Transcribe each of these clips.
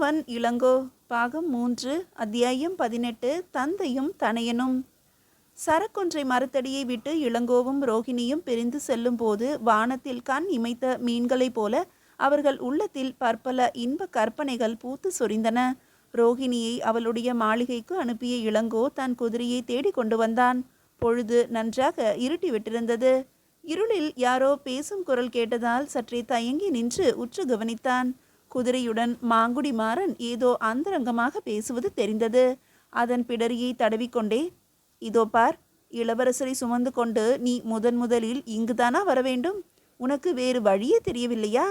வந்தவன் இளங்கோ. பாகம் 3, அத்தியாயம் 18. தந்தையும் தனையனும். சரக்கொன்றை மரத்தடியை விட்டு இளங்கோவும் ரோகிணியும் பிரிந்து செல்லும் போது வானத்தில் கண் இமைத்த மீன்களைப் போல அவர்கள் உள்ளத்தில் பற்பல இன்ப கற்பனைகள் பூத்து சொரிந்தன. ரோகிணியை அவளுடைய மாளிகைக்கு அனுப்பிய இளங்கோ தன் குதிரையை தேடி கொண்டு வந்தான். பொழுது நன்றாக இருட்டி விட்டிருந்தது. இருளில் யாரோ பேசும் குரல் கேட்டதால் சற்றே தயங்கி நின்று உற்று கவனித்தான். குதிரையுடன் மாங்குடி மாறன் ஏதோ அந்தரங்கமாக பேசுவது தெரிந்தது. அதன் பிடரியை தடவிக்கொண்டே, இதோ பார், இளவரசரை சுமந்து கொண்டு நீ முதலில் இங்குதானா வர வேண்டும்? உனக்கு வேறு வழியே தெரியவில்லையா?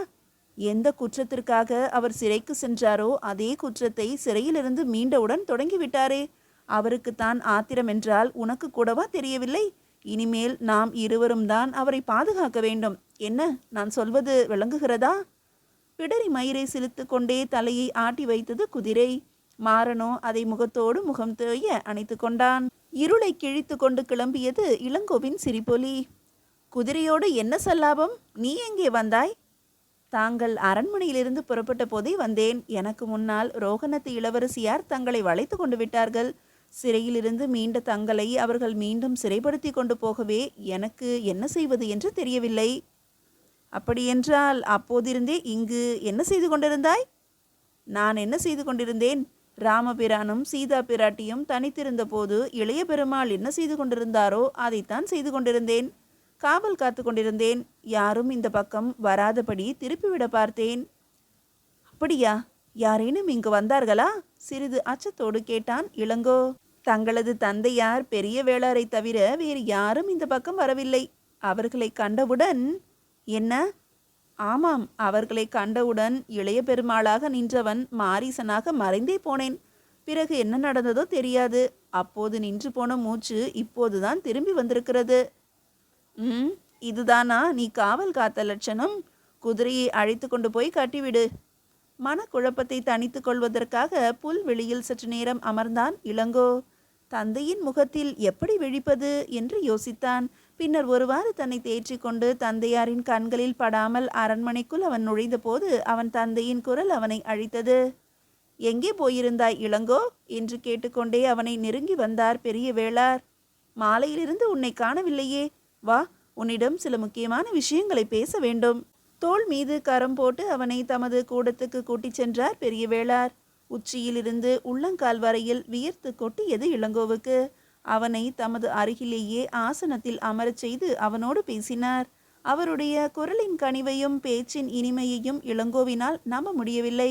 எந்த குற்றத்திற்காக அவர் சிறைக்கு சென்றாரோ அதே குற்றத்தை சிறையிலிருந்து மீண்டவுடன் தொடங்கிவிட்டாரே. அவருக்குத்தான் ஆத்திரம் என்றால் உனக்கு கூடவா தெரியவில்லை? இனிமேல் நாம் இருவரும் தான் அவரை பாதுகாக்க வேண்டும். என்ன நான் சொல்வது விளங்குகிறதா? பிடரி மயிரை சிலுத்து கொண்டே தலையை ஆட்டி வைத்தது குதிரை. மாறனோ அதை முகத்தோடு முகம் தேய அணைத்து கொண்டான். இருளை கிழித்து கொண்டு கிளம்பியது இளங்கோவின் சிரிப்பொலி. குதிரையோடு என்ன சல்லாபம்? நீ எங்கே வந்தாய்? தாங்கள் அரண்மனையிலிருந்து புறப்பட்ட போதே வந்தேன். எனக்கு முன்னால் ரோகணத்து இளவரசியார் தங்களை வளைத்து கொண்டு விட்டார்கள். சிறையிலிருந்து மீண்ட தங்களை அவர்கள் மீண்டும் சிறைப்படுத்தி கொண்டு போகவே எனக்கு என்ன செய்வது என்று தெரியவில்லை. அப்படியென்றால் அப்போதிருந்தே இங்கு என்ன செய்து கொண்டிருந்தாய்? நான் என்ன செய்து கொண்டிருந்தேன்? ராமபிரானும் சீதா பிராட்டியும் தனித்திருந்த போது இளைய பெருமாள் என்ன செய்து கொண்டிருந்தாரோ அதைத்தான் செய்து கொண்டிருந்தேன். காவல் காத்து கொண்டிருந்தேன். யாரும் இந்த பக்கம் வராதபடி திருப்பிவிட பார்த்தேன். அப்படியா? யாரேனும் இங்கு வந்தார்களா? சிறிது அச்சத்தோடு கேட்டான் இளங்கோ. தங்களது தந்தையார் பெரிய வேளாரை தவிர வேறு யாரும் இந்த பக்கம் வரவில்லை. அவர்களை கண்டவுடன்... என்ன? ஆமாம், அவர்களை கண்டவுடன் இளைய பெருமாளாக நின்றவன் மாரீசனாக மறைந்தே போனேன். பிறகு என்ன நடந்ததோ தெரியாது. அப்போது நின்று போன மூச்சு இப்போதுதான் திரும்பி வந்திருக்கிறது. இதுதானா நீ காவல் காத்த லட்சணம்? குதிரையை அழைத்து கொண்டு போய் கட்டிவிடு. மனக்குழப்பத்தை தணித்து கொள்வதற்காக புல்வெளியில் சற்று நேரம் அமர்ந்தான் இளங்கோ. தந்தையின் முகத்தில் எப்படி விழிப்பது என்று யோசித்தான். பின்னர் ஒருவாறு தன்னை தேற்றி கொண்டு தந்தையாரின் கண்களில் படாமல் அரண்மனைக்குள் அவன் நுழைந்த போது அவன் தந்தையின் குரல் அவனை அழைத்தது. எங்கே போயிருந்தாய் இளங்கோ என்று கேட்டுக்கொண்டே அவனை நெருங்கி வந்தார் பெரிய வேளார். மாலையிலிருந்து உன்னை காணவில்லையே. வா, உன்னிடம் சில முக்கியமான விஷயங்களை பேச வேண்டும். தோள் மீது கரம் போட்டு அவனை தமது கூடத்துக்கு கூட்டிச் சென்றார் பெரிய வேளார். உச்சியிலிருந்து உள்ளங்கால் வரையில் வியர்த்து கொட்டியது இளங்கோவுக்கு. அவனை தமது அருகிலேயே ஆசனத்தில் அமரச் செய்து அவனோடு பேசினார். அவருடைய குரலின் கனிவையும் பேச்சின் இனிமையையும் இளங்கோவினால் நம்ப முடியவில்லை.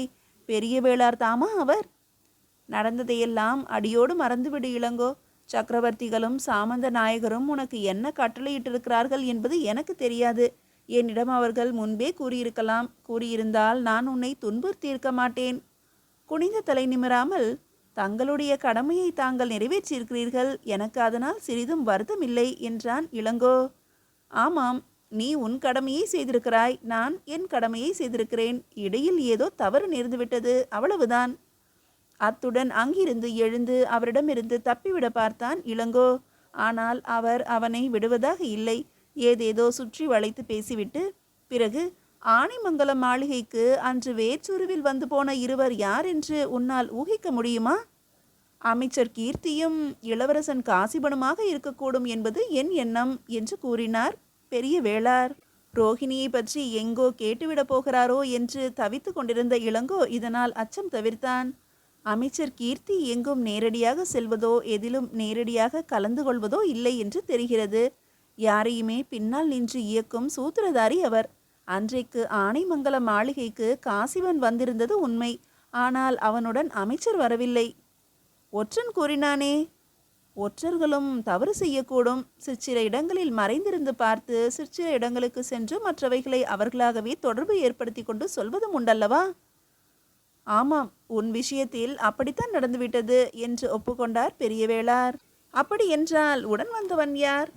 பெரிய வேளார் தாமா அவர்? நடந்ததையெல்லாம் அடியோடு மறந்துவிடு இளங்கோ. சக்கரவர்த்திகளும் சாமந்த நாயகரும் உனக்கு என்ன கட்டளையிட்டிருக்கிறார்கள் என்பது எனக்கு தெரியாது. என்னிடம் அவர்கள் முன்பே கூறியிருக்கலாம். கூறியிருந்தால் நான் உன்னை துன்புறுத்தியிருக்க மாட்டேன். குனிந்த தலை நிமிராமல், தங்களுடைய கடமையை தாங்கள் நிறைவேற்றியிருக்கிறீர்கள். எனக்கு அதனால் சிறிதும் வருத்தமில்லை என்றான் இளங்கோ. ஆமாம், நீ உன் கடமையை செய்திருக்கிறாய். நான் என் கடமையை செய்திருக்கிறேன். இடையில் ஏதோ தவறு நேர்ந்துவிட்டது, அவ்வளவுதான். அத்துடன் அங்கிருந்து எழுந்து அவரிடமிருந்து தப்பிவிட பார்த்தான் இளங்கோ. ஆனால் அவர் அவனை விடுவதாக இல்லை. ஏதேதோ சுற்றி வளைத்து பேசிவிட்டு பிறகு, ஆனைமங்கலம் மாளிகைக்கு அன்று வேற்றூருவில் வந்து போன இருவர் யார் என்று உன்னால் ஊகிக்க முடியுமா? அமைச்சர் கீர்த்தியும் இளவரசன் காசிபனுமாக இருக்கக்கூடும் என்பது என் எண்ணம் என்று கூறினார் பெரிய வேளார். ரோகிணியை பற்றி எங்கோ கேட்டுவிடப் போகிறாரோ என்று தவித்து கொண்டிருந்த இளங்கோ இதனால் அச்சம் தவிர்த்தான். அமைச்சர் கீர்த்தி எங்கும் நேரடியாக செல்வதோ எதிலும் நேரடியாக கலந்து கொள்வதோ இல்லை என்று தெரிகிறது. யாரையுமே பின்னால் நின்று இயக்கும் சூத்திரதாரி அவர். அன்றைக்கு ஆனைமங்கல மாளிகைக்கு காசிவன் வந்திருந்தது உண்மை. ஆனால் அவனுடன் அமைச்சர் வரவில்லை. ஒற்றன் கூறினானே. ஒற்றர்களும் தவறு செய்யக்கூடும். சிற்சில இடங்களில் மறைந்திருந்து பார்த்து சிற்சில இடங்களுக்கு சென்று மற்றவைகளை அவர்களாகவே தொடர்பு ஏற்படுத்தி கொண்டு சொல்வதும் உண்டல்லவா? ஆமாம், உன் விஷயத்தில் அப்படித்தான் நடந்துவிட்டது என்று ஒப்புக்கொண்டார் பெரிய வேளார். அப்படி என்றால் உடன் வந்தவன் யார்?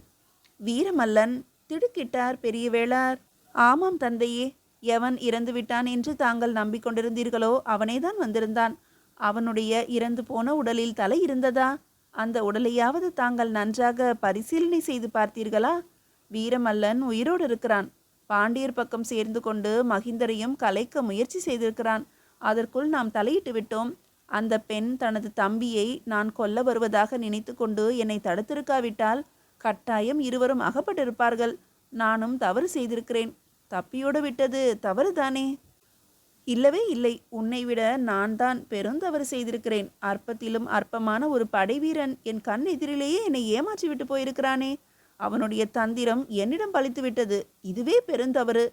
வீரமல்லன். திடுக்கிட்டார் பெரிய வேளார். ஆமாம் தந்தையே, எவன் இறந்து விட்டான் என்று தாங்கள் நம்பிக்கொண்டிருந்தீர்களோ அவனேதான் வந்திருந்தான். அவனுடைய இறந்து போன உடலில் தலை இருந்ததா? அந்த உடலையாவது தாங்கள் நன்றாக பரிசீலனை செய்து பார்த்தீர்களா? வீரமல்லன் உயிரோடு இருக்கிறான். பாண்டியர் பக்கம் சேர்ந்து கொண்டு மகிந்தரையும் கலைக்க முயற்சி செய்திருக்கிறான். அதற்குள் நாம் தலையிட்டு விட்டோம். அந்த பெண் தனது தம்பியை நான் கொல்ல வருவதாக நினைத்து கொண்டு என்னை தடுத்திருக்காவிட்டால் கட்டாயம் இருவரும் அகப்பட்டிருப்பார்கள். நானும் தவறு செய்திருக்கிறேன். தப்பியோடு விட்டது தவறுதானே? இல்லவே இல்லை. உன்னை விட நான் தான் பெருந்தவறு செய்திருக்கிறேன். அற்பத்திலும் அற்பமான ஒரு படைவீரன் என் கண் எதிரிலேயே என்னை ஏமாற்றி விட்டு போயிருக்கிறானே. அவனுடைய தந்திரம் என்னிடம் பலித்து விட்டது. இதுவே பெருந்தவறு.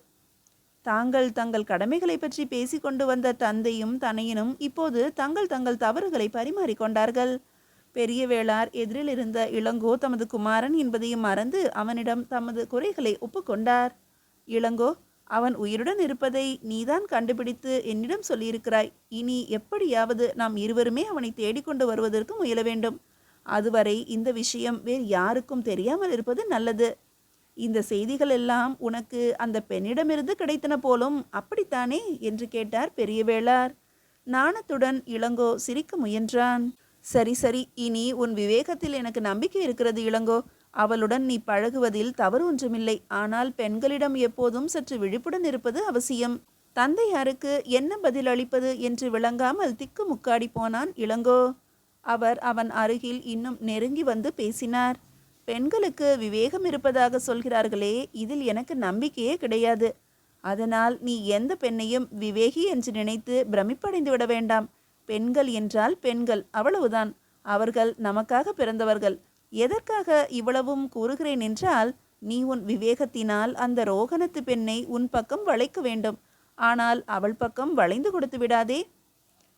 தாங்கள் தங்கள் கடமைகளை பற்றி பேசிக்கொண்டு வந்த தந்தையும் தனையனும் இப்போது தங்கள் தங்கள் தவறுகளை பரிமாறிக்கொண்டார்கள். பெரிய வேளார் எதிரில் இருந்த இளங்கோ தமது குமாரன் என்பதையும் மறந்து அவனிடம் தமது குறைகளை ஒப்புக்கொண்டார். இளங்கோ, அவன் உயிருடன் இருப்பதை நீதான் கண்டுபிடித்து என்னிடம் சொல்லியிருக்கிறாய். இனி எப்படியாவது நாம் இருவருமே அவனை தேடிக்கொண்டு வருவதற்கு முயல வேண்டும். அதுவரை இந்த விஷயம் வேறு யாருக்கும் தெரியாமல் இருப்பது நல்லது. இந்த செய்திகள் எல்லாம் உனக்கு அந்த பெண்ணிடமிருந்து கிடைத்தன போலும், அப்படித்தானே என்று கேட்டார் பெரிய வேளார். நாணத்துடன் இளங்கோ சிரிக்க முயன்றான். சரி சரி, இனி உன் விவேகத்தில் எனக்கு நம்பிக்கை இருக்கிறது இளங்கோ. அவளுடன் நீ பழகுவதில் தவறு ஒன்றுமில்லை. ஆனால் பெண்களிடம் எப்போதும் சற்று விழிப்புடன் இருப்பது அவசியம். தந்தையாருக்கு என்ன பதில் அளிப்பது என்று விளங்காமல் திக்கு முக்காடி போனான் இளங்கோ. அவர் அவன் அருகில் இன்னும் நெருங்கி வந்து பேசினார். பெண்களுக்கு விவேகம் இருப்பதாக சொல்கிறார்களே, இதில் எனக்கு நம்பிக்கையே கிடையாது. அதனால் நீ எந்த பெண்ணையும் விவேகி என்று நினைத்து பிரமிப்படைந்து விட வேண்டாம். பெண்கள் என்றால் பெண்கள், அவ்வளவுதான். அவர்கள் நமக்காக பிறந்தவர்கள். எதற்காக இவ்வளவும் கூறுகிறேன் என்றால், நீ உன் விவேகத்தினால் அந்த ரோகணத்து பெண்ணை உன் பக்கம் வளைக்க வேண்டும். ஆனால் அவள் பக்கம் வளைந்து கொடுத்து விடாதே.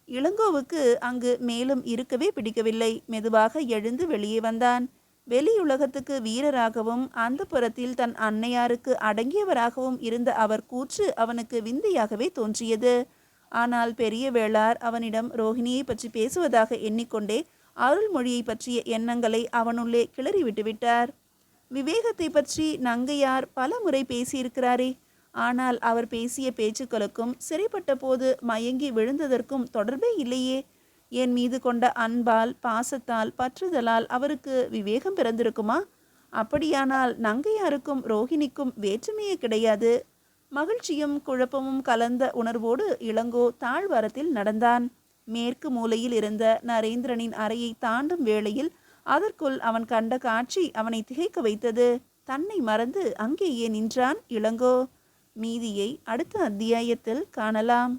இளங்கோவுக்கு அங்கு மேலும் இருக்கவே பிடிக்கவில்லை. மெதுவாக எழுந்து வெளியே வந்தான். வெளியுலகத்துக்கு வீரராகவும் அந்த புறத்தில் தன் அன்னையாருக்கு அடங்கியவராகவும் இருந்த அவர் கூற்று அவனுக்கு விந்தையாகவே தோன்றியது. ஆனால் பெரிய வேளார் அவனிடம் ரோஹிணியை பற்றி பேசுவதாக எண்ணிக்கொண்டே அருள்மொழியை பற்றிய எண்ணங்களை அவனுள்ளே கிளறி விட்டுவிட்டார். விவேகத்தை பற்றி நங்கையார் பல முறை பேசியிருக்கிறாரே. ஆனால் அவர் பேசிய பேச்சுக்களுக்கும் சிறைப்பட்ட போது மயங்கி விழுந்ததற்கும் தொடர்பே இல்லையே. என் மீது கொண்ட அன்பால், பாசத்தால், பற்றுதலால் அவருக்கு விவேகம் பிறந்திருக்குமா? அப்படியானால் நங்கையாருக்கும் ரோஹிணிக்கும் வேற்றுமையே கிடையாது. மகிழ்ச்சியும் குழப்பமும் கலந்த உணர்வோடு இளங்கோ தாழ்வாரத்தில் நடந்தான். மேற்கு மூலையில் இருந்த நரேந்திரனின் அறையை தாண்டும் வேளையில் அதற்குள் அவன் கண்ட காட்சி அவனை திகைக்க வைத்தது. தன்னை மறந்து அங்கேயே நின்றான் இளங்கோ. மீதியை அடுத்த அத்தியாயத்தில் காணலாம்.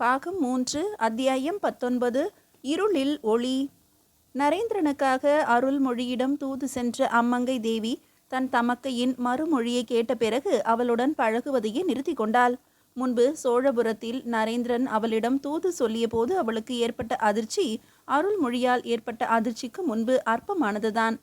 பாகம் 3, அத்தியாயம் 19. இருளில் ஒளி. நரேந்திரனுக்காக அருள்மொழியிடம் தூது சென்ற அம்மங்கை தேவி தன் தமக்கையின் மறுமொழியை கேட்ட பிறகு அவளுடன் பழகுவதையே நிறுத்தி கொண்டாள். முன்பு சோழபுரத்தில் நரேந்திரன் அவளிடம் தூது சொல்லிய போது அவளுக்கு ஏற்பட்ட அதிர்ச்சி அருள்மொழியால் ஏற்பட்ட அதிர்ச்சிக்கு முன்பு அற்பமானதுதான்.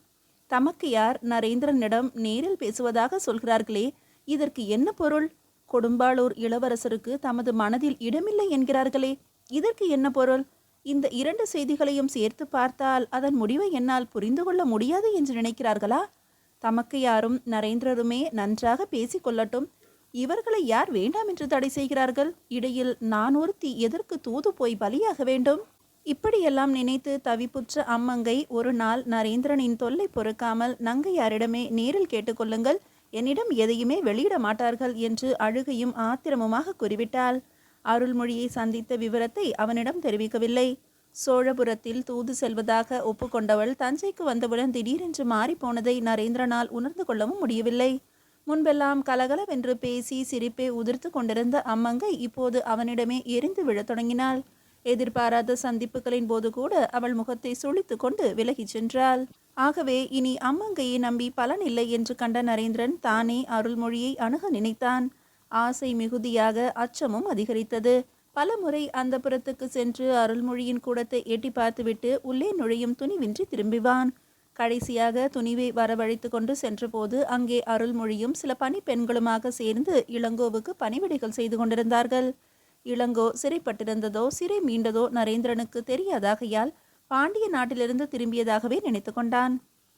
தமக்கையார் நரேந்திரனிடம் நேரில் பேசுவதாக சொல்கிறார்களே, இதற்கு என்ன பொருள்? கொடும்பாளூர் இளவரசருக்கு தமது மனதில் இடமில்லை என்கிறார்களே, இதற்கு என்ன பொருள்? இந்த 2 செய்திகளையும் சேர்த்து பார்த்தால் அதன் முடிவை என்னால் புரிந்து கொள்ள முடியாது என்று நினைக்கிறார்களா? தமக்கையாரும் நரேந்திரருமே நன்றாக பேசிக்கொள்ளட்டும். இவர்களை யார் வேண்டாம் என்று தடை செய்கிறார்கள்? இடையில் நான் ஒருத்தி எதற்கு தூது போய் பலியாக வேண்டும்? இப்படியெல்லாம் நினைத்து தவிப்புற்ற அம்மங்கை ஒரு நாள் நரேந்திரனின் தொல்லை பொறுக்காமல் நங்கையாரிடமே நேரில் கேட்டுக்கொள்ளுங்கள், என்னிடம் எதையுமே வெளியிட மாட்டார்கள் என்று அழுகையும் ஆத்திரமுமாக கூறிவிட்டாள். அருள்மொழியை சந்தித்த விவரத்தை அவனிடம் தெரிவிக்கவில்லை. சோழபுரத்தில் தூது செல்வதாக ஒப்புக்கொண்டவள் தஞ்சைக்கு வந்தவுடன் திடீரென்று மாறிப்போனதை நரேந்திரனால் உணர்ந்து கொள்ளவும் முடியவில்லை. முன்பெல்லாம் கலகலவென்று பேசி சிரிப்பை உதிர்த்து கொண்டிருந்த அம்மங்கை இப்போது அவனிடமே எரிந்து விழத் தொடங்கினாள். எதிர்பாராத சந்திப்புகளின் போது கூட அவள் முகத்தை சுளித்து கொண்டு விலகிச் சென்றாள். ஆகவே இனி அம்மங்கையை நம்பி பலனில்லை என்று கண்ட நரேந்திரன் தானே அருள்மொழியை அணுக நினைத்தான். ஆசை மிகுதியாக அச்சமும் அதிகரித்தது. பல முறை அந்த புறத்துக்கு சென்று அருள்மொழியின் கூடத்தை எட்டி பார்த்துவிட்டு உள்ளே நுழையும் துணிவின்றி திரும்பிவான். கடைசியாக துணிவை வரவழைத்து கொண்டு சென்றபோது அங்கே அருள்மொழியும் சில பணிப்பெண்களுமாக சேர்ந்து இளங்கோவுக்கு பணிவிடைகள் செய்து கொண்டிருந்தார்கள். இளங்கோ சிறைப்பட்டிருந்ததோ சிறை மீண்டதோ நரேந்திரனுக்கு தெரியாதாகையால் பாண்டிய நாட்டிலிருந்து திரும்பியதாகவே நினைத்து கொண்டான்.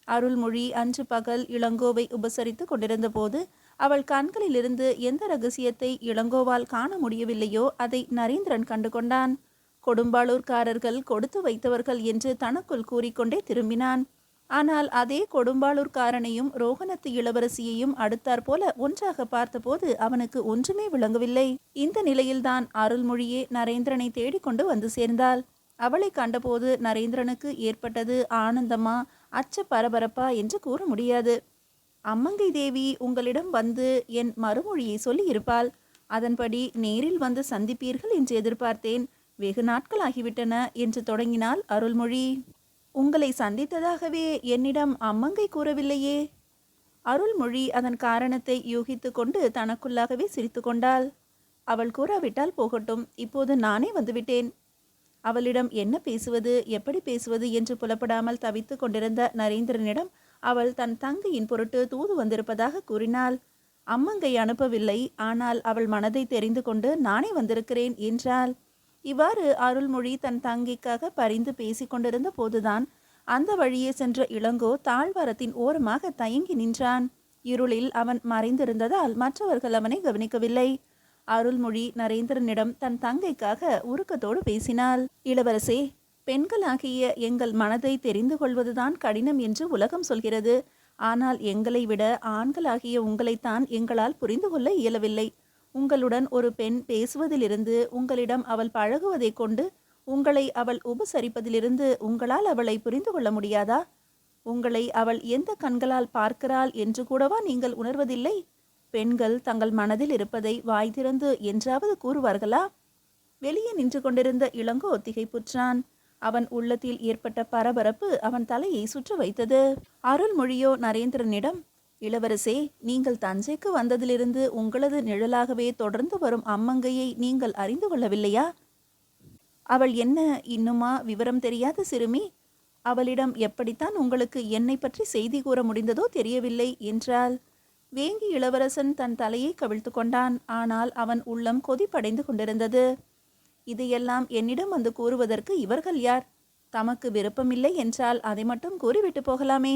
அருள்மொழி அன்று பகல் இளங்கோவை உபசரித்து கொண்டிருந்த போது அவள் கண்களிலிருந்து எந்த ரகசியத்தை இளங்கோவால் காண முடியவில்லையோ அதை நரேந்திரன் கண்டு கொண்டான். கொடும்பாளூர்காரர்கள் கொடுத்து வைத்தவர்கள் என்று தனக்குள் கூறிக்கொண்டே திரும்பினான். ஆனால் அதே கொடும்பாளூர்காரனையும் ரோகணத்து இளவரசியையும் அடுத்தாற் போல ஒன்றாக பார்த்தபோது அவனுக்கு ஒன்றுமே விளங்கவில்லை. இந்த நிலையில்தான் அருள்மொழியே நரேந்திரனை தேடிக்கொண்டு வந்து சேர்ந்தாள். அவளை கண்டபோது நரேந்திரனுக்கு ஏற்பட்டது ஆனந்தமா அச்ச பரபரப்பா என்று கூற முடியாது. அம்மங்கை தேவி உங்களிடம் வந்து என் மறுமொழியை சொல்லி இருப்பாள். அதன்படி நேரில் வந்து சந்திப்பீர்கள் என்று எதிர்பார்த்தேன். வெகு நாட்கள் ஆகிவிட்டன என்று தொடங்கினாள் அருள்மொழி. உங்களை சந்தித்ததாகவே என்னிடம் அம்மங்கை கூறவில்லையே. அருள்மொழி அதன் காரணத்தை யூகித்து கொண்டு தனக்குள்ளாகவே சிரித்து கொண்டாள். அவள் கூறாவிட்டால் போகட்டும், இப்போது நானே வந்துவிட்டேன். அவளிடம் என்ன பேசுவது, எப்படி பேசுவது என்று புலப்படாமல் தவித்து கொண்டிருந்த நரேந்திரனிடம் அவள் தன் தங்கையின் பொருட்டு தூது வந்திருப்பதாக கூறினாள். அம்மங்கை அனுப்பவில்லை, ஆனால் அவள் மனதை தெரிந்து கொண்டு நானே வந்திருக்கிறேன் என்றாள். இவ்வாறு அருள்மொழி தன் தங்கைக்காக பரிந்து பேசி கொண்டிருந்த போதுதான் அந்த வழியே சென்ற இளங்கோ தாழ்வாரத்தின் ஓரமாக தயங்கி நின்றான். இருளில் அவன் மறைந்திருந்ததால் மற்றவர்கள் அவனை கவனிக்கவில்லை. அருள்மொழி நரேந்திரனிடம் தன் தங்கைக்காக உருக்கத்தோடு பேசினாள். இளவரசே, பெண்களாகிய எங்கள் மனதை தெரிந்து கொள்வதுதான் கடினம் என்று உலகம் சொல்கிறது. ஆனால் எங்களை விட ஆண்களாகிய உங்களைத்தான் எங்களால் புரிந்து கொள்ள இயலவில்லை. உங்களுடன் ஒரு பெண் பேசுவதிலிருந்து, உங்களிடம் அவள் பழகுவதை கொண்டு, உங்களை அவள் உபசரிப்பதிலிருந்து உங்களால் அவளை புரிந்து கொள்ள முடியாதா? உங்களை அவள் எந்த கண்களால் பார்க்கிறாள் என்று கூடவா நீங்கள் உணர்வதில்லை? பெண்கள் தங்கள் மனதில் இருப்பதை வாய் திறந்து என்றாவது கூறுவார்களா? வெளியே நின்று கொண்டிருந்த இளங்கோ திகைப்புற்றான். அவன் உள்ளத்தில் ஏற்பட்ட பரபரப்பு அவன் தலையை சுற்ற வைத்தது. அருள்மொழியோ நரேந்திரனிடம், இளவரசே, நீங்கள் தஞ்சைக்கு வந்ததிலிருந்து உங்களது நிழலாகவே தொடர்ந்து வரும் அம்மங்கையை நீங்கள் அறிந்து கொள்ளவில்லையா? அவள் என்ன இன்னுமா விவரம் தெரியாத சிறுமி? அவளிடம் எப்படித்தான் உங்களுக்கு என்னை பற்றி செய்தி கூற முடிந்ததோ தெரியவில்லை என்றாள். வேங்கி இளவரசன் தன் தலையை கவிழ்த்து கொண்டான். ஆனால் அவன் உள்ளம் கொதிப்படைந்து கொண்டிருந்தது. இதையெல்லாம் என்னிடம் வந்து கூறுவதற்கு இவர்கள் யார்? தமக்கு விருப்பமில்லை என்றால் அதை மட்டும் கூறிவிட்டு போகலாமே.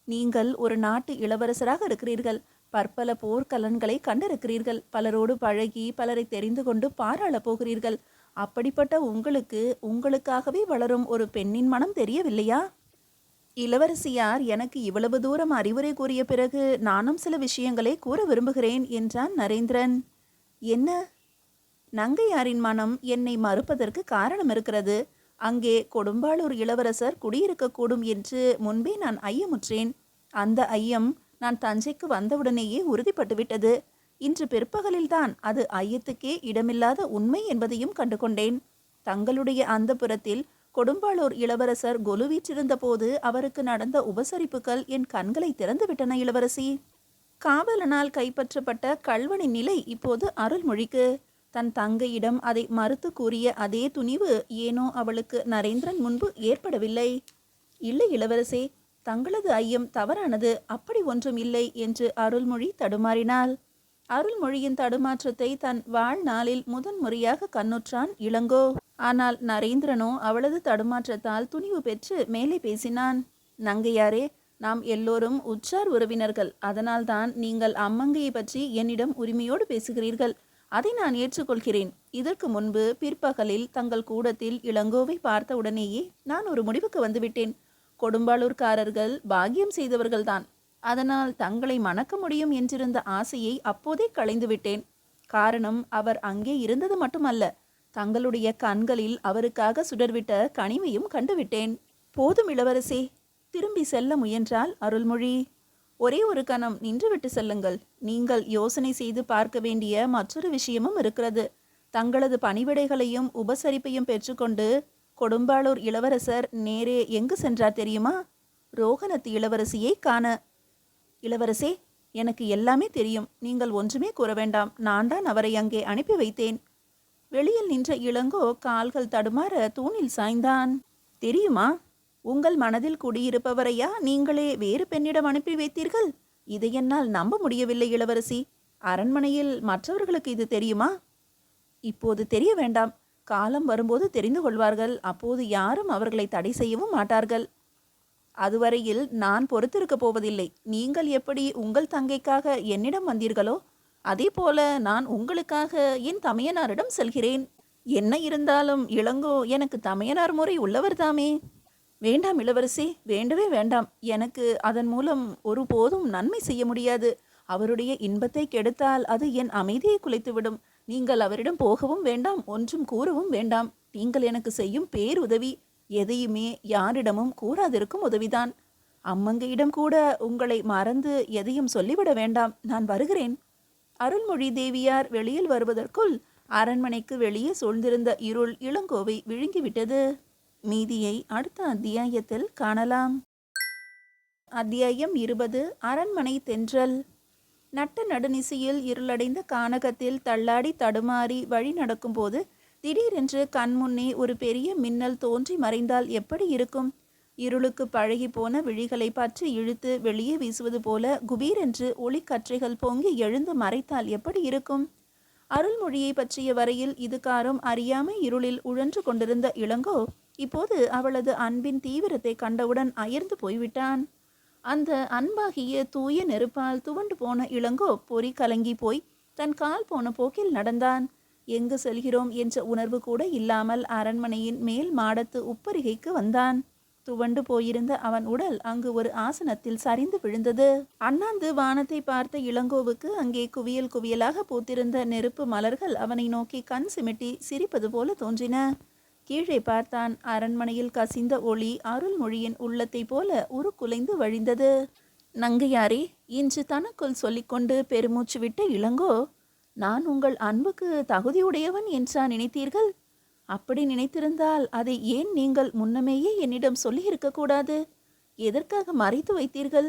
நீங்கள் ஒரு நாட்டு இளவரசராக இருக்கிறீர்கள். பற்பல போர்க்கலன்களை கண்டிருக்கிறீர்கள். பலரோடு பழகி பலரை தெரிந்து கொண்டு பாராளப் போகிறீர்கள். அப்படிப்பட்ட உங்களுக்கு உங்களுக்காகவே வளரும் ஒரு பெண்ணின் மனம் தெரியவில்லையா? இளவரசியார் எனக்கு இவ்வளவு தூரம் அறிவுரை கூறிய பிறகு நானும் சில விஷயங்களை கூற விரும்புகிறேன் என்றான் நரேந்திரன். என்ன? நங்கையாரின் மனம் என்னை மறுப்பதற்கு காரணம் இருக்கிறது. அங்கே கொடும்பாளூர் இளவரசர் குடியிருக்கக்கூடும் என்று முன்பே நான் ஐயமுற்றேன். அந்த ஐயம் நான் தஞ்சைக்கு வந்தவுடனேயே உறுதிப்பட்டுவிட்டது. இன்று பிற்பகலில்தான் அது ஐயத்துக்கே இடமில்லாத உண்மை என்பதையும் கண்டுகொண்டேன். தங்களுடைய அந்த புறத்தில் கொடும்பாளூர் இளவரசர் கொலு வீற்றிருந்த போது அவருக்கு நடந்த உபசரிப்புகள் என் கண்களை திறந்துவிட்டன இளவரசி. காவலனால் கைப்பற்றப்பட்ட கள்வனின் நிலை இப்போது அருள்மொழிக்கு. தன் தங்கையிடம் அதை மறுத்து கூறிய அதே துணிவு ஏனோ அவளுக்கு நரேந்திரன் முன்பு ஏற்படவில்லை. இல்லை இளவரசே, தங்களது ஐயம் தவறானது, அப்படி ஒன்றும் இல்லை என்று அருள்மொழி தடுமாறினாள். அருள்மொழியின் தடுமாற்றத்தை தன் வாழ்நாளில் முதன்முறையாக கண்ணுற்றான் இளங்கோ. ஆனால் நரேந்திரனோ அவளது தடுமாற்றத்தால் துணிவு பெற்று மேலே பேசினான். நங்கையாரே, நாம் எல்லோரும் உற்றார் உறவினர்கள். அதனால்தான் நீங்கள் அம்மங்கையை பற்றி என்னிடம் உரிமையோடு பேசுகிறீர்கள். அதை நான் ஏற்றுக்கொள்கிறேன். இதற்கு முன்பு பிற்பகலில் தங்கள் கூடத்தில் இளங்கோவை பார்த்த உடனேயே நான் ஒரு முடிவுக்கு வந்துவிட்டேன். கொடும்பாளூர்காரர்கள் பாக்கியம் செய்தவர்கள்தான். அதனால் தங்களை மணக்க முடியும் என்றிருந்த ஆசையை அப்போதே களைந்து விட்டேன். காரணம், அவர் அங்கே இருந்தது மட்டுமல்ல, தங்களுடைய கண்களில் அவருக்காக சுடர்விட்ட கனிமையும் கண்டுவிட்டேன். போதும் இளவரசே, திரும்பி செல்ல முயன்றாள் அருள்மொழி. ஒரே ஒரு கணம் நின்றுவிட்டு செல்லுங்கள். நீங்கள் யோசனை செய்து பார்க்க வேண்டிய மற்றொரு விஷயமும் இருக்கிறது. தங்களது பணிவிடைகளையும் உபசரிப்பையும் பெற்றுக்கொண்டு கொடும்பாளூர் இளவரசர் நேரே எங்கு சென்றார் தெரியுமா? ரோகணத்து இளவரசியை காண. இளவரசே, எனக்கு எல்லாமே தெரியும். நீங்கள் ஒன்றுமே கூற வேண்டாம். நான் தான் அவரை அங்கே அனுப்பி வைத்தேன். வெளியில் நின்ற இளங்கோ கால்கள் தடுமாற தூணில் சாய்ந்தான். தெரியுமா? உங்கள் மனதில் குடியிருப்பவரையா நீங்களே வேறு பெண்ணிடம் அனுப்பி வைத்தீர்கள்? இதை என்னால் நம்ப முடியவில்லை இளவரசி. அரண்மனையில் மற்றவர்களுக்கு இது தெரியுமா? இப்போது தெரிய வேண்டாம். காலம் வரும்போது தெரிந்து கொள்வார்கள். அப்போது யாரும் அவர்களை தடை செய்யவும் மாட்டார்கள். அதுவரையில் நான் பொறுத்திருக்க போவதில்லை. நீங்கள் எப்படி உங்கள் தங்கைக்காக என்னிடம் வந்தீர்களோ அதே போல நான் உங்களுக்காக என் தமையனாரிடம் செல்கிறேன். என்ன இருந்தாலும் இளங்கோ எனக்கு தமையனார் முறை உள்ளவர்தாமே. வேண்டாம் இளவரசி, வேண்டவே வேண்டாம். எனக்கு அதன் மூலம் ஒருபோதும் நன்மை செய்ய முடியாது. அவருடைய இன்பத்தை கெடுத்தால் அது என் அமைதியை குலைத்துவிடும். நீங்கள் அவரிடம் போகவும் வேண்டாம், ஒன்றும் கூறவும் வேண்டாம். நீங்கள் எனக்கு செய்யும் பேருதவி எதையுமே யாரிடமும் கூறாதிருக்கும் உதவிதான். அம்மங்கையிடம் கூட உங்களை மறந்து எதையும் சொல்லிவிட வேண்டாம். நான் வருகிறேன். அருள்மொழி தேவியார் வெளியில் வருவதற்குள் அரண்மனைக்கு வெளியே சூழ்ந்திருந்த இருள் இளங்கோவை விழுங்கிவிட்டது. மீதியை அடுத்த அத்தியாயத்தில் காணலாம். அத்தியாயம் 20. அரண்மனை தென்றல். நட்ட நடுநிசியில் இருளடைந்த கானகத்தில் தள்ளாடி தடுமாறி வழி நடக்கும்போது திடீரென்று கண்முன்னே ஒரு பெரிய மின்னல் தோன்றி மறைந்தால் எப்படி இருக்கும்? இருளுக்கு பழகி போன விழிகளை பற்றி இழுத்து வெளியே வீசுவது போல குபீரென்று ஒளிக்கற்றைகள் பொங்கி எழுந்து மறைத்தால் எப்படி இருக்கும்? அருள்மொழியை பற்றிய வரையில் இதுகாரும் அறியாமை இருளில் உழன்று கொண்டிருந்த இளங்கோ இப்போது அவளது அன்பின் தீவிரத்தை கண்டவுடன் அயர்ந்து போய்விட்டான். அந்த அன்பாகிய தூய நெருப்பால் துவண்டு போன இளங்கோ பொறி கலங்கி போய் தன் கால் போன போக்கில் நடந்தான். எங்கு செல்கிறோம் என்ற உணர்வு கூட இல்லாமல் அரண்மனையின் மேல் மாடத்து உப்பரிகைக்கு வந்தான். துவண்டு போயிருந்த அவன் உடல் அங்கு ஒரு ஆசனத்தில் சரிந்து விழுந்தது. அண்ணாந்து வானத்தை பார்த்த இளங்கோவுக்கு அங்கே குவியல் குவியலாக பூத்திருந்த நெருப்பு மலர்கள் அவனை நோக்கி கண் சிமிட்டி சிரிப்பது போல தோன்றின. கீழே பார்த்தான். அரண்மனையில் கசிந்த ஒளி அருள்மொழியின் உள்ளத்தை போல உருக்குலைந்து வழிந்தது. நங்கையாரே, இன்று தனக்குள் சொல்லிக்கொண்டு பெருமூச்சு விட்ட இளங்கோ, நான் உங்கள் அன்புக்கு தகுதியுடையவன் என்றா நினைத்தீர்கள்? அப்படி நினைத்திருந்தால் அதை ஏன் நீங்கள் முன்னமேயே என்னிடம் சொல்லியிருக்கக்கூடாது? எதற்காக மறைத்து வைத்தீர்கள்?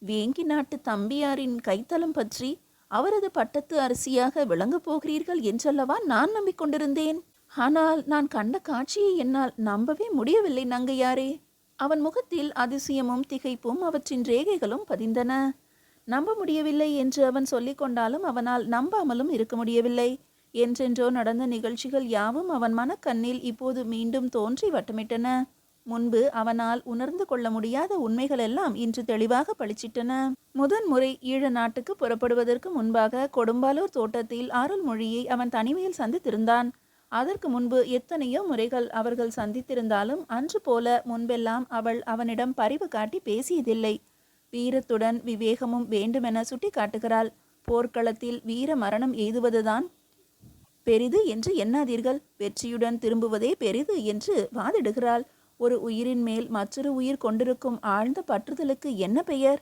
வேங்கி நாட்டு தம்பியாரின் கைத்தலம் பற்றி அவரது பட்டத்து அரசியாக விளங்கப் போகிறீர்கள் என்றல்லவா நான் நம்பிக்கொண்டிருந்தேன். ஆனால் நான் கண்ட காட்சியை என்னால் நம்பவே முடியவில்லை நங்கையாரே. அவன் முகத்தில் அதிசயமும் திகைப்பும் அவற்றின் ரேகைகளும் பதிந்தன. நம்ப முடியவில்லை என்று அவன் சொல்லிக் கொண்டாலும் அவனால் நம்பாமலும் இருக்க முடியவில்லை. என்றென்றோ நடந்த நிகழ்ச்சிகள் யாவும் அவன் மனக்கண்ணில் இப்போது மீண்டும் தோன்றி வட்டமிட்டன. முன்பு அவனால் உணர்ந்து கொள்ள முடியாத உண்மைகள் எல்லாம் இன்று தெளிவாக பளிச்சிட்டன. முதன்முறை ஈழ நாட்டுக்கு புறப்படுவதற்கு முன்பாக கொடும்பாலூர் தோட்டத்தில் அருள்மொழியை அவன் தனிமையில் சந்தித்திருந்தான். அதற்கு முன்பு எத்தனையோ முறைகள் அவர்கள் சந்தித்திருந்தாலும் அன்று போல முன்பெல்லாம் அவள் அவனிடம் பரிவு காட்டி பேசியதில்லை. வீரத்துடன் விவேகமும் வேண்டுமென சுட்டி காட்டுகிறாள். போர்க்களத்தில் வீர மரணம் எய்துவதுதான் பெரிது என்று எண்ணாதீர்கள், வெற்றியுடன் திரும்புவதே பெரிது என்று வாதிடுகிறாள். ஒரு உயிரின் மேல் மற்றொரு உயிர் கொண்டிருக்கும் ஆழ்ந்த பற்றுதலுக்கு என்ன பெயர்?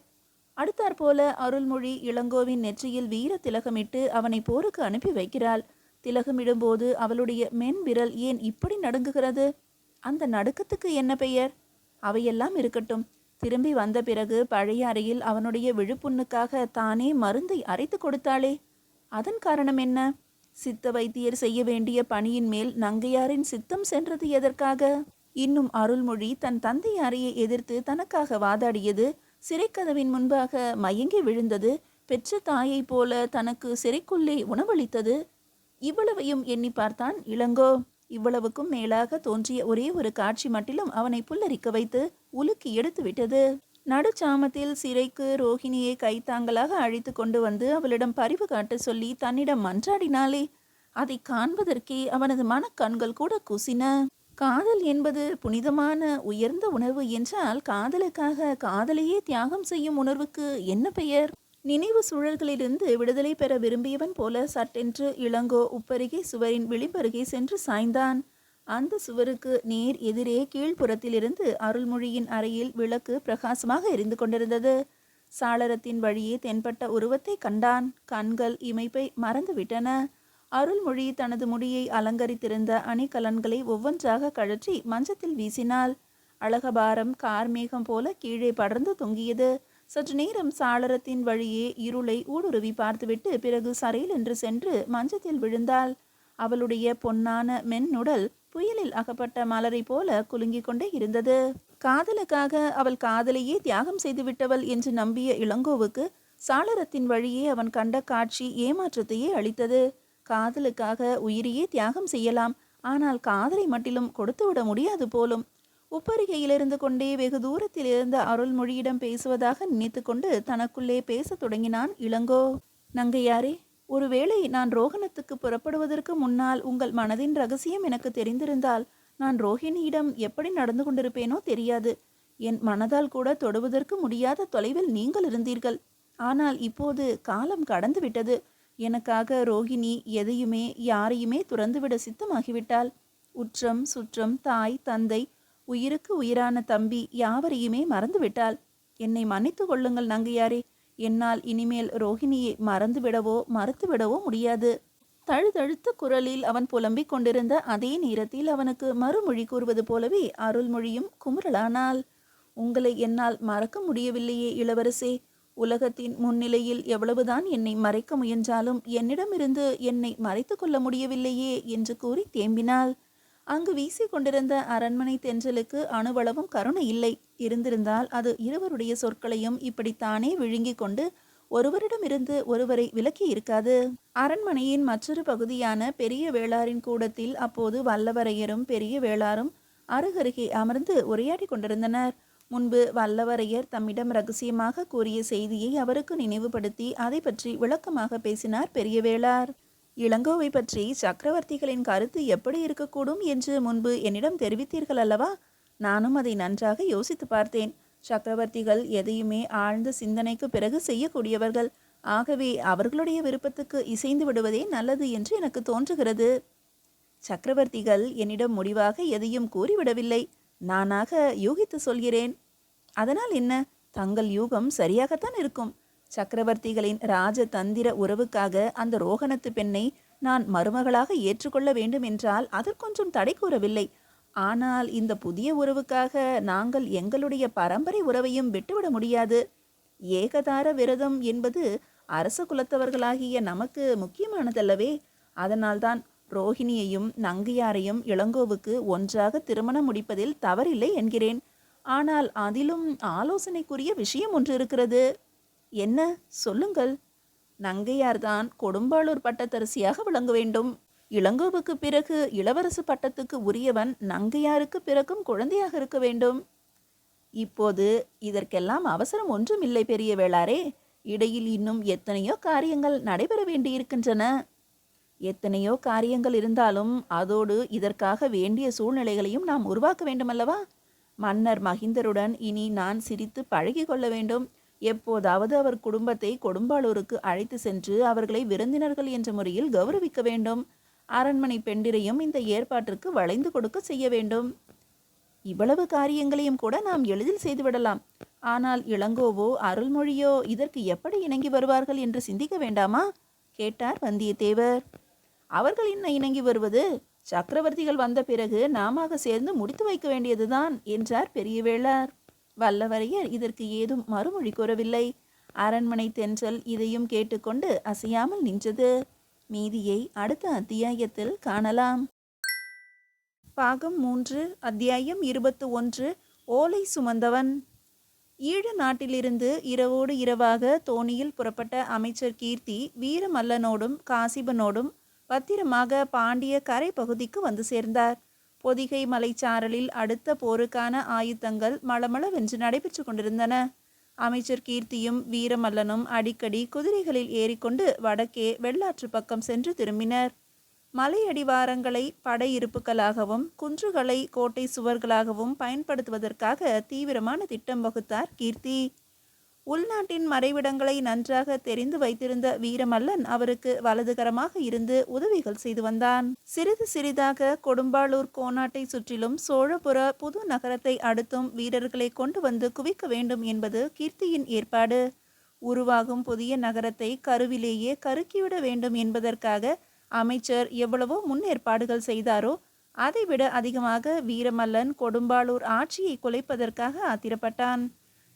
அடுத்தாற்போல அருள்மொழி இளங்கோவின் நெற்றியில் வீர திலகமிட்டு அவனை போருக்கு அனுப்பி வைக்கிறாள். திலகமிடும்போது அவளுடைய மென் விரல் ஏன் இப்படி நடுங்குகிறது? அந்த நடுக்கத்துக்கு என்ன பெயர்? அவையெல்லாம் இருக்கட்டும். திரும்பி வந்த பிறகு பழைய அறையில் அவனுடைய விழுப்புண்ணுக்காக தானே மருந்தை அரைத்து கொடுத்தாளே, அதன் காரணம் என்ன? சித்த வைத்தியர் செய்ய வேண்டிய பணியின் மேல் நங்கையாரின் சித்தம் சென்றது எதற்காக? இன்னும் அருள்மொழி தன் தந்தையாரையை எதிர்த்து தனக்காக வாதாடியது, சிறைக்கதவின் முன்பாக மயங்கி விழுந்தது, பெற்ற தாயை போல தனக்கு சிறைக்குள்ளே உணவளித்தது. இவ்வளவையும் எண்ணி பார்த்தான் இளங்கோ. இவ்வளவுக்கும் மேலாக தோன்றிய ஒரே ஒரு காட்சி மட்டிலும் அவனை புல்லரிக்க வைத்து உலுக்கி எடுத்து விட்டது. நடுச்சாமத்தில் சிறைக்கு ரோஹிணியை கைத்தாங்களாக அழைத்து கொண்டு வந்து அவளிடம் பரிவு காட்ட சொல்லி தன்னிடம் மன்றாடினாலே, அதை காண்பதற்கே அவனது மனக்கண்கள் கூட கூசின. காதல் என்பது புனிதமான உயர்ந்த உணர்வு என்றால் காதலுக்காக காதலையே தியாகம் செய்யும் உணர்வுக்கு என்ன பெயர்? நினைவு சூழல்களிலிருந்து விடுதலை பெற விரும்பியவன் போல சட்டென்று இளங்கோ உப்பருகே சுவரின் விளிம்பருகே சென்று சாய்ந்தான். அந்த சுவருக்கு நேர் எதிரே கீழ்ப்புறத்திலிருந்து அருள்மொழியின் அறையில் விளக்கு பிரகாசமாக எரிந்து கொண்டிருந்தது. சாளரத்தின் வழியே தென்பட்ட உருவத்தை கண்டான். கண்கள் இமைப்பை மறந்துவிட்டன. அருள்மொழி தனது முடியை அலங்கரித்திருந்த அணிகலன்களை ஒவ்வொன்றாக கழற்றி மஞ்சத்தில் வீசினாள். அழகபாரம் கார்மேகம் போல கீழே படர்ந்து தொங்கியது. சற்று நேரம் சாளரத்தின் வழியே இருளை ஊடுருவி பார்த்துவிட்டு பிறகு சரையில் என்று சென்று மஞ்சத்தில் விழுந்தாள். அவளுடைய பொன்னான மென்னுடல் புயலில் அகப்பட்ட மலரை போல குலுங்கிக் கொண்டே இருந்தது. காதலுக்காக அவள் காதலையே தியாகம் செய்து விட்டவள் என்று நம்பிய இளங்கோவுக்கு சாளரத்தின் வழியே அவன் கண்ட காட்சி ஏமாற்றத்தையே அளித்தது. காதலுக்காக உயிரையே தியாகம் செய்யலாம், ஆனால் காதலை மட்டிலும் கொடுத்துவிட முடியாது போலும். உப்பரிகையிலிருந்து கொண்டே வெகு தூரத்தில் இருந்த அருள்மொழியிடம் பேசுவதாக நினைத்து கொண்டு தனக்குள்ளே பேசத் தொடங்கினான் இளங்கோ. நங்கையாரே, ஒருவேளை நான் ரோகணத்துக்கு புறப்படுவதற்கு முன்னால் உங்கள் மனதின் ரகசியம் எனக்கு தெரிந்திருந்தால் நான் ரோஹிணியிடம் எப்படி நடந்து கொண்டிருப்பேனோ தெரியாது. என் மனதால் கூட தொடுவதற்கு முடியாத தொலைவில் நீங்கள் இருந்தீர்கள். ஆனால் இப்போது காலம் கடந்து விட்டது. எனக்காக ரோகிணி எதையுமே யாரையுமே துறந்துவிட சித்தமாகிவிட்டாள். உற்றம் சுற்றம் தாய் தந்தை உயிருக்கு உயிரான தம்பி யாவரையுமே மறந்துவிட்டாள். என்னை மன்னித்து கொள்ளுங்கள் நங்கையாரே. என்னால் இனிமேல் ரோஹிணியை மறந்துவிடவோ மறுத்துவிடவோ முடியாது. தழுதழுத்த குரலில் அவன் புலம்பிக் கொண்டிருந்த அதே நேரத்தில் அவனுக்கு மறுமொழி கூறுவது போலவே அருள்மொழியும் குமுறலானாள். உங்களை என்னால் மறக்க முடியவில்லையே இளவரசே. உலகத்தின் முன்னிலையில் எவ்வளவுதான் என்னை மறைக்க முயன்றாலும் என்னிடமிருந்து என்னை மறைத்து கொள்ள முடியவில்லையே என்று கூறி தேம்பினாள். அங்கு வீசி கொண்டிருந்த அரண்மனை தென்றலுக்கு அணுவளவும் கருணை இல்லை. இருந்திருந்தால் அது இருவருடைய சொற்களையும் இப்படித்தானே விழுங்கி கொண்டு ஒருவரிடமிருந்து ஒருவரை விலக்கி இருக்காது. அரண்மனையின் மற்றொரு பகுதியான பெரிய வேளாரின் கூடத்தில் அப்போது வல்லவரையரும் பெரிய வேளாரும் அருகருகே அமர்ந்து உரையாடி கொண்டிருந்தனர். முன்பு வல்லவரையர் தம்மிடம் ரகசியமாக கூறிய செய்தியை அவருக்கு நினைவுபடுத்தி அதை பற்றி விளக்கமாக பேசினார் பெரிய வேளார். இளங்கோவை பற்றி சக்கரவர்த்திகளின் கருத்து எப்படி இருக்கக்கூடும் என்று முன்பு என்னிடம் தெரிவித்தீர்கள் அல்லவா? நானும் அதை நன்றாக யோசித்து பார்த்தேன். சக்கரவர்த்திகள் எதையுமே ஆழ்ந்த சிந்தனைக்கு பிறகு செய்யக்கூடியவர்கள். ஆகவே அவர்களுடைய விருப்பத்துக்கு இசைந்து விடுவதே நல்லது என்று எனக்கு தோன்றுகிறது. சக்கரவர்த்திகள் என்னிடம் முடிவாக எதையும் கூறிவிடவில்லை. நானாக யூகித்து சொல்கிறேன். அதனால் என்ன? தங்கள் யூகம் சரியாகத்தான் இருக்கும். சக்கரவர்த்திகளின் ராஜதந்திர உறவுக்காக அந்த ரோகணத்து பெண்ணை நான் மருமகளாக ஏற்றுக்கொள்ள வேண்டும் என்றால் அதற்கொன்றும் தடை கூறவில்லை. ஆனால் இந்த புதிய உறவுக்காக நாங்கள் எங்களுடைய பரம்பரை உறவையும் விட்டுவிட முடியாது. ஏகதார விரதம் என்பது அரச குலத்தவர்களாகிய நமக்கு முக்கியமானதல்லவே. அதனால்தான் ரோஹிணியையும் நங்கையாரையும் இளங்கோவுக்கு ஒன்றாக திருமணம் முடிப்பதில் தவறில்லை என்கிறேன். ஆனால் அதிலும் ஆலோசனைக்குரிய விஷயம் ஒன்று இருக்கிறது. என்ன? சொல்லுங்கள். நங்கையார்தான் கொடும்பாளூர் பட்டத்தரசியாக விளங்க வேண்டும். இளங்கோவுக்கு பிறகு இளவரசு பட்டத்துக்கு உரியவன் நங்கையாருக்கு பிறகும் குழந்தையாக இருக்க வேண்டும். இப்போது இதற்கெல்லாம் அவசரம் ஒன்றும் இல்லை பெரிய வேளாரே. இடையில் இன்னும் எத்தனையோ காரியங்கள் நடைபெற வேண்டியிருக்கின்றன. எத்தனையோ காரியங்கள் இருந்தாலும் அதோடு இதற்காக வேண்டிய சூழ்நிலைகளையும் நாம் உருவாக்க வேண்டுமல்லவா? மன்னர் மகிந்தருடன் இனி நான் சிரித்து பழகி கொள்ள வேண்டும். எப்போதாவது அவர் குடும்பத்தை கொடும்பாளூருக்கு அழைத்து சென்று அவர்களை விருந்தினர்கள் என்ற முறையில் கௌரவிக்க வேண்டும். அரண்மனை பெண்டிரையும் இந்த ஏற்பாட்டிற்கு வளைந்து கொடுக்க செய்ய வேண்டும். இவ்வளவு காரியங்களையும் கூட நாம் எளிதில் செய்துவிடலாம். ஆனால் இளங்கோவோ அருள்மொழியோ இதற்கு எப்படி இணங்கி வருவார்கள் என்று சிந்திக்க வேண்டாமா? கேட்டார் வந்தியத்தேவர். அவர்கள் என்ன இணங்கி வருவது? சக்கரவர்த்திகள் வந்த பிறகு நாமாக சேர்ந்து முடித்து வைக்க வேண்டியதுதான் என்றார் பெரிய வேளார். வல்லவரையர் இதற்கு ஏதும் மறுமொழி கூறவில்லை. அரண்மனை தென்றல் இதையும் கேட்டுக்கொண்டு அசையாமல் நின்றது. மீதியை அடுத்த அத்தியாயத்தில் காணலாம். பாகம் 3, அத்தியாயம் 21. ஓலை சுமந்தவன். ஈழ நாட்டிலிருந்து இரவோடு இரவாக தோணியில் புறப்பட்ட அமைச்சர் கீர்த்தி வீரமல்லனோடும் காசிபனோடும் பத்திரமாக பாண்டிய கரை பகுதிக்கு வந்து சேர்ந்தார். பொதிகை மலைச்சாரலில் அடுத்த போருக்கான ஆயுத்தங்கள் மளமளவென்று நடைபெற்று கொண்டிருந்தன. அமைச்சர் கீர்த்தியும் வீரமல்லனும் அடிக்கடி குதிரைகளில் ஏறிக்கொண்டு வடக்கே வெள்ளாற்று பக்கம் சென்று திரும்பினர். மலையடிவாரங்களை படையிருப்புகளாகவும் குன்றுகளை கோட்டை சுவர்களாகவும் பயன்படுத்துவதற்காக தீவிரமான திட்டம் வகுத்தார் கீர்த்தி. உள்நாட்டின் மறைவிடங்களை நன்றாக தெரிந்து வைத்திருந்த வீரமல்லன் அவருக்கு வலதுகரமாக இருந்து உதவிகள் செய்து வந்தான். சிறிது சிறிதாக கொடும்பாளூர் கோநாட்டை சுற்றிலும் சோழபுர புது நகரத்தை அடுத்தும் வீரர்களை கொண்டு வந்து குவிக்க வேண்டும் என்பது கீர்த்தியின் ஏற்பாடு. உருவாகும் புதிய நகரத்தை கருவிலேயே கருக்கிவிட வேண்டும் என்பதற்காக அமைச்சர் எவ்வளவோ முன்னேற்பாடுகள் செய்தாரோ அதைவிட அதிகமாக வீரமல்லன் கொடும்பாளூர் ஆட்சியை குலைப்பதற்காக ஆத்திரப்பட்டான்.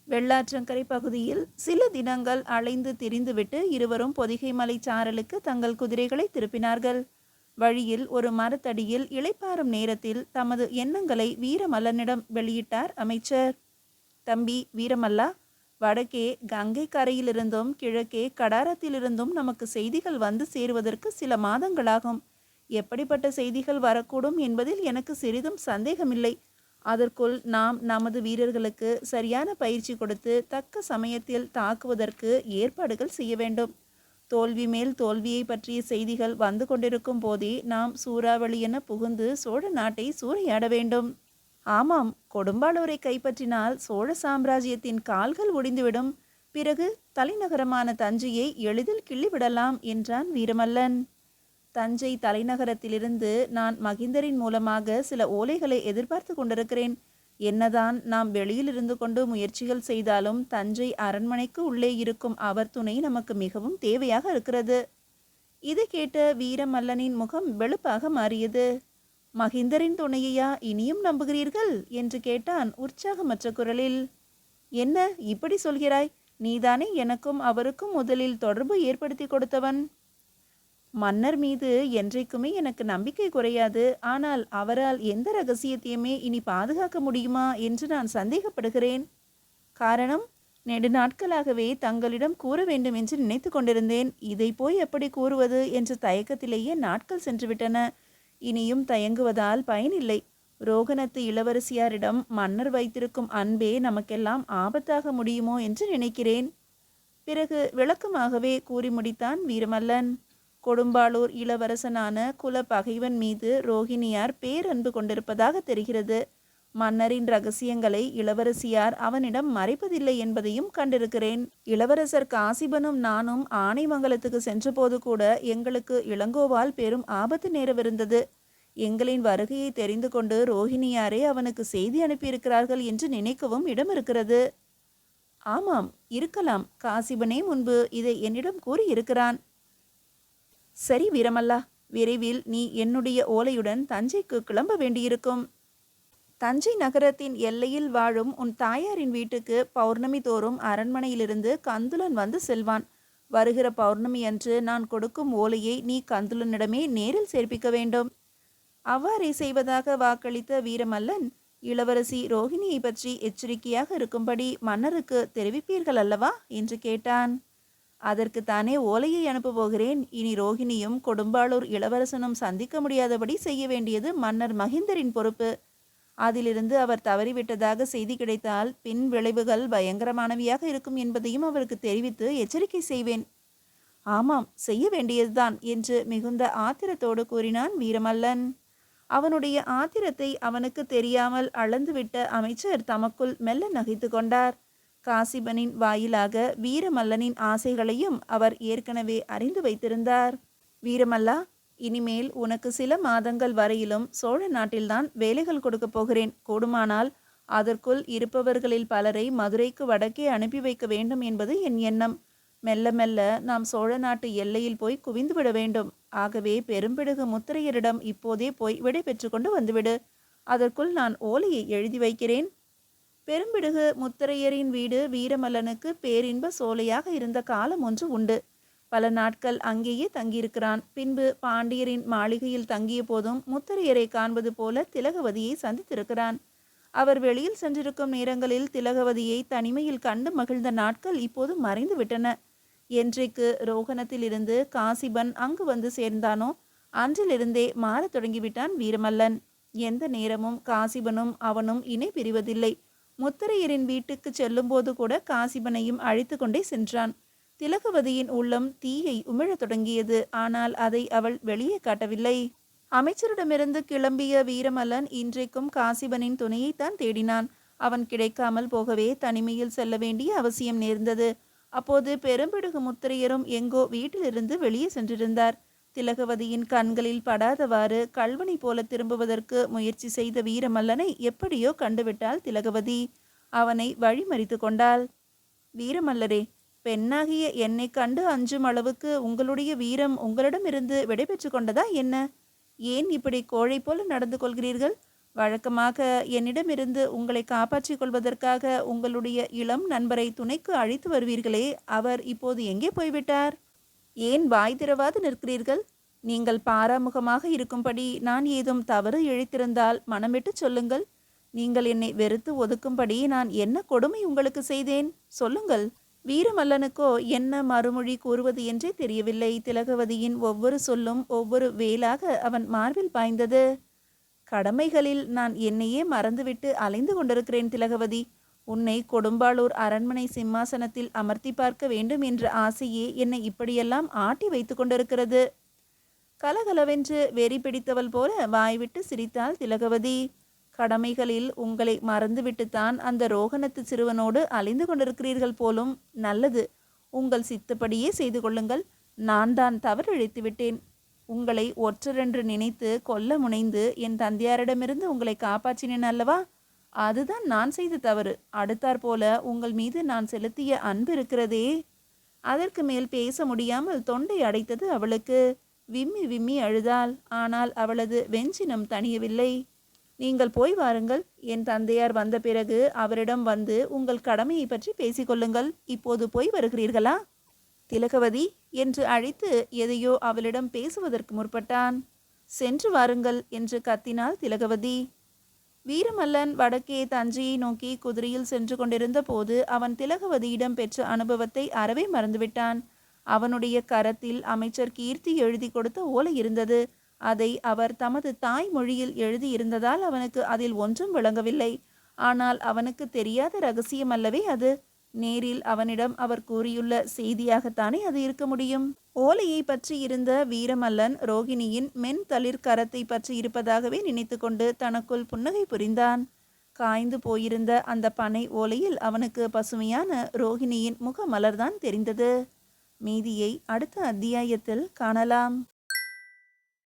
வெள்ளாற்றங்கரை பகுதியில் சில தினங்கள் அலைந்து திரிந்துவிட்டு இருவரும் பொதிகை மலை சாரலுக்கு தங்கள் குதிரைகளை திருப்பினார்கள். வழியில் ஒரு மரத்தடியில் இளைப்பாறும் நேரத்தில் தமது எண்ணங்களை வீரமல்லனிடம் வெளியிட்டார் அமைச்சர். தம்பி வீரமல்லா, வடக்கே கங்கை கரையிலிருந்தும் கிழக்கே கடாரத்திலிருந்தும் நமக்கு செய்திகள் வந்து சேருவதற்கு சில மாதங்களாகும். எப்படிப்பட்ட செய்திகள் வரக்கூடும் என்பதில் எனக்கு சிறிதும் சந்தேகமில்லை. அதற்குள் நாம் நமது வீரர்களுக்கு சரியான பயிற்சி கொடுத்து தக்க சமயத்தில் தாக்குவதற்கு ஏற்பாடுகள் செய்ய வேண்டும். தோல்வி மேல் தோல்வியை பற்றிய செய்திகள் வந்து கொண்டிருக்கும் போதே நாம் சூறாவளி என புகுந்து சோழ நாட்டை சூறையாட வேண்டும். ஆமாம், கொடும்பாளூரை கைப்பற்றினால் சோழ சாம்ராஜ்யத்தின் கால்கள் ஒடிந்துவிடும். பிறகு தலைநகரமான தஞ்சையை எளிதில் கிள்ளிவிடலாம் என்றான் வீரமல்லன். தஞ்சை தலைநகரத்திலிருந்து நான் மகிந்தரின் மூலமாக சில ஓலைகளை எதிர்பார்த்து கொண்டிருக்கிறேன். என்னதான் நாம் வெளியில் இருந்து கொண்டு முயற்சிகள் செய்தாலும் தஞ்சை அரண்மனைக்கு உள்ளே இருக்கும் அவர் துணை நமக்கு மிகவும் தேவையாக இருக்கிறது. இதை கேட்ட வீரமல்லனின் முகம் வெளுப்பாக மாறியது. மகிந்தரின் துணையையா இனியும் நம்புகிறீர்கள் என்று கேட்டான் உற்சாகமற்ற குரலில். என்ன இப்படி சொல்கிறாய்? நீதானே எனக்கும் அவருக்கும் முதலில் தொடர்பு ஏற்படுத்தி கொடுத்தவன். மன்னர் மீது என்றைக்குமே எனக்கு நம்பிக்கை குறையாது. ஆனால் அவரால் எந்த ரகசியத்தையுமே இனி பாதுகாக்க முடியுமா என்று நான் சந்தேகப்படுகிறேன். காரணம், நெடுநாட்களாகவே தங்களிடம் கூற வேண்டும் என்று நினைத்து கொண்டிருந்தேன். இதை போய் எப்படி கூறுவது என்ற தயக்கத்திலேயே நாட்கள் சென்றுவிட்டன. இனியும் தயங்குவதால் பயனில்லை. ரோகணத்து இளவரசியாரிடம் மன்னர் வைத்திருக்கும் அன்பே நமக்கெல்லாம் ஆபத்தாக முடியுமோ என்று நினைக்கிறேன். பிறகு விளக்கமாகவே கூறி முடித்தான் வீரமல்லன். கொடும்பாளூர் இளவரசனான குல பகைவன் மீது ரோகிணியார் பேரன்பு கொண்டிருப்பதாக தெரிகிறது. மன்னரின் ரகசியங்களை இளவரசியார் அவனிடம் மறைப்பதில்லை என்பதையும் கண்டிருக்கிறேன். இளவரசர் காசிபனும் நானும் ஆனைமங்கலத்துக்கு சென்றபோது கூட எங்களுக்கு இளங்கோவால் பெரும் ஆபத்து நேரவிருந்தது. எங்களின் வருகையை தெரிந்து கொண்டு ரோஹிணியாரே அவனுக்கு செய்தி அனுப்பியிருக்கிறார்கள் என்று நினைக்கவும் இடம் இருக்கிறது. ஆமாம், இருக்கலாம். காசிபனே முன்பு இதை என்னிடம் கூறியிருக்கிறான். சரி வீரமல்லா, விரைவில் நீ என்னுடைய ஓலையுடன் தஞ்சைக்கு கிளம்ப வேண்டியிருக்கும். தஞ்சை நகரத்தின் எல்லையில் வாழும் உன் தாயாரின் வீட்டுக்கு பௌர்ணமி தோறும் அரண்மனையிலிருந்து கந்துலன் வந்து செல்வான். வருகிற பௌர்ணமி அன்று நான் கொடுக்கும் ஓலையை நீ கந்துலனிடமே நேரில் சேர்ப்பிக்க வேண்டும். அவ்வாறே செய்வதாக வாக்களித்த வீரமல்லன், இளவரசி ரோஹிணியை பற்றி எச்சரிக்கையாக இருக்கும்படி மன்னருக்கு தெரிவிப்பீர்கள் அல்லவா என்று கேட்டான். அதற்கு தானே ஓலையை அனுப்பப்போகிறேன். இனி ரோஹிணியும் கொடும்பாளூர் இளவரசனும் சந்திக்க முடியாதபடி செய்ய வேண்டியது மன்னர் மகிந்தரின் பொறுப்பு. அதிலிருந்து அவர் தவறிவிட்டதாக செய்தி கிடைத்தால் பின் விளைவுகள் பயங்கரமானவையாக இருக்கும் என்பதையும் அவருக்கு தெரிவித்து எச்சரிக்கை செய்வேன். ஆமாம், செய்ய வேண்டியதுதான் என்று மிகுந்த ஆத்திரத்தோடு கூறினான் வீரமல்லன். அவனுடைய ஆத்திரத்தை அவனுக்கு தெரியாமல் அளந்துவிட்ட அமைச்சர் தமக்குள் மெல்ல நகைத்து கொண்டார். காசிபனின் வாயிலாக வீரமல்லனின் ஆசைகளையும் அவர் ஏற்கனவே அறிந்து வைத்திருந்தார். வீரமல்லா, இனிமேல் உனக்கு சில மாதங்கள் வரையிலும் சோழ நாட்டில்தான் வேலைகள் கொடுக்க போகிறேன். கூடுமானால் அதற்குள் இருப்பவர்களில் பலரை மதுரைக்கு வடக்கே அனுப்பி வைக்க வேண்டும் என்பது என் எண்ணம். மெல்ல மெல்ல நாம் சோழ நாட்டு எல்லையில் போய் குவிந்து விட வேண்டும். ஆகவே பெரும்பிடுகு முத்திரையரிடம் இப்போதே போய் விடை பெற்று கொண்டு வந்துவிடு. அதற்குள் நான் ஓலையை எழுதி வைக்கிறேன். பெரும்பிடுகு முத்திரையரின் வீடு வீரமல்லனுக்கு பேரின்ப சோலையாக இருந்த காலம் ஒன்று உண்டு. பல நாட்கள் அங்கேயே தங்கியிருக்கிறான். பின்பு பாண்டியரின் மாளிகையில் தங்கிய போதும் முத்திரையரை காண்பது போல திலகவதியை சந்தித்திருக்கிறான். அவர் வெளியில் சென்றிருக்கும் நேரங்களில் திலகவதியை தனிமையில் கண்டு மகிழ்ந்த நாட்கள் இப்போது மறைந்து விட்டன. என்றைக்கு ரோகணத்திலிருந்து காசிபன் அங்கு வந்து சேர்ந்தானோ அன்றிலிருந்தே மாறத் தொடங்கிவிட்டான் வீரமல்லன். எந்த நேரமும் காசிபனும் அவனும் இணை பிரிவதில்லை. முத்திரையரின் வீட்டுக்கு செல்லும்போது கூட காசிபனையும் அழைத்து கொண்டே சென்றான். திலகவதியின் உள்ளம் தீயை உமிழத் தொடங்கியது. ஆனால் அதை அவள் வெளியே காட்டவில்லை. அமைச்சரிடமிருந்து கிளம்பிய வீரமல்லன் இன்றைக்கும் காசிபனின் துணையைத்தான் தேடினான். அவன் கிடைக்காமல் போகவே தனிமையில் செல்ல வேண்டிய அவசியம் நேர்ந்தது. அப்போது பெரும்பிடுகு முத்திரையரும் எங்கோ வீட்டிலிருந்து வெளியே சென்றிருந்தார். திலகவதியின் கண்களில் படாதவாறு கல்வனை போல திரும்புவதற்கு முயற்சி செய்த வீரமல்லனை எப்படியோ கண்டுவிட்டாள் திலகவதி. அவனை வழிமறித்து கொண்டாள். வீரமல்லரே, பெண்ணாகிய என்னை கண்டு அஞ்சும் அளவுக்கு உங்களுடைய வீரம் உங்களிடமிருந்து விடைபெற்று கொண்டதா என்ன? ஏன் இப்படி கோழை போல நடந்து கொள்கிறீர்கள்? வழக்கமாக என்னிடமிருந்து உங்களை காப்பாற்றிக் கொள்வதற்காக உங்களுடைய இளம் நண்பரை துணைக்கு அழைத்து வருவீர்களே, அவர் இப்போது எங்கே போய்விட்டார்? ஏன் வாய் திறவாது நிற்கிறீர்கள்? நீங்கள் பாராமுகமாக இருக்கும்படி நான் ஏதும் தவறு இழைத்திருந்தால் மனம் விட்டு சொல்லுங்கள். நீங்கள் என்னை வெறுத்து ஒதுக்கும்படி நான் என்ன கொடுமை உங்களுக்கு செய்தேன்? சொல்லுங்கள். வீரமல்லனுக்கோ என்ன மறுமொழி கூறுவது என்றே தெரியவில்லை. திலகவதியின் ஒவ்வொரு சொல்லும் ஒவ்வொரு வேலாக அவன் மார்பில் பாய்ந்தது. கடமைகளில் நான் என்னையே மறந்துவிட்டு அலைந்து கொண்டிருக்கிறேன் திலகவதி. உன்னை கொடும்பாளூர் அரண்மனை சிம்மாசனத்தில் அமர்த்தி பார்க்க வேண்டும் என்ற ஆசையே என்னை இப்படியெல்லாம் ஆட்டி வைத்து கொண்டிருக்கிறது. கலகலவென்று வெறி பிடித்தவள் போல வாய்விட்டு சிரித்தாள் திலகவதி. கடமைகளில் உங்களை மறந்துவிட்டுத்தான் அந்த ரோகணத்து சிறுவனோடு அலைந்து கொண்டிருக்கிறீர்கள் போலும். நல்லது, உங்கள் சித்தப்படியே செய்து கொள்ளுங்கள். நான் தான் தவறிழைத்து விட்டேன். உங்களை ஒற்றரென்று நினைத்து கொல்ல முனைந்து என் தந்தையாரிடமிருந்து உங்களை காப்பாற்றினேன் அல்லவா? அதுதான் நான் செய்த தவறு. அடுத்தாற்போல உங்கள் மீது நான் செலுத்திய அன்பு இருக்கிறதே. அதற்கு மேல் பேச முடியாமல் தொண்டை அடைத்தது அவளுக்கு. விம்மி விம்மி அழுதாள். ஆனால் அவளது வெஞ்சினம் தணியவில்லை. நீங்கள் போய் வாருங்கள். என் தந்தையார் வந்த பிறகு அவரிடம் வந்து உங்கள் கடமையை பற்றி பேசிக்கொள்ளுங்கள். இப்போது போய் வருகிறீர்களா? திலகவதி என்று அழைத்து எதையோ அவளிடம் பேசுவதற்கு முற்பட்டான். சென்று வாருங்கள் என்று கத்தினாள் திலகவதி. வீரமல்லன் வடக்கே தஞ்சையை நோக்கி குதிரையில் சென்று கொண்டிருந்த போது அவன் திலகவதியிடம் பெற்ற அனுபவத்தை அறவே மறந்துவிட்டான். அவனுடைய கரத்தில் அமைச்சர் கீர்த்தி எழுதி கொடுத்த ஓலை இருந்தது. அதை அவர் தமது தாய் மொழியில் எழுதியிருந்ததால் அவனுக்கு அதில் ஒன்றும் விளங்கவில்லை. ஆனால் அவனுக்கு தெரியாத ரகசியம் அல்லவே அது. நேரில் அவனிடம் அவர் கூறியுள்ள செய்தியாகத்தானே அது இருக்க முடியும். ஓலையை பற்றி இருந்த வீரமல்லன் ரோகிணியின் மென் தளிர் கரத்தை பற்றி இருப்பதாகவே நினைத்து கொண்டு தனக்குள் புன்னகை புரிந்தான். காய்ந்து போயிருந்த அந்த பனை ஓலையில் அவனுக்கு பசுமையான ரோகிணியின் முகமலர்தான் தெரிந்தது. மீதியை அடுத்த அத்தியாயத்தில் காணலாம்.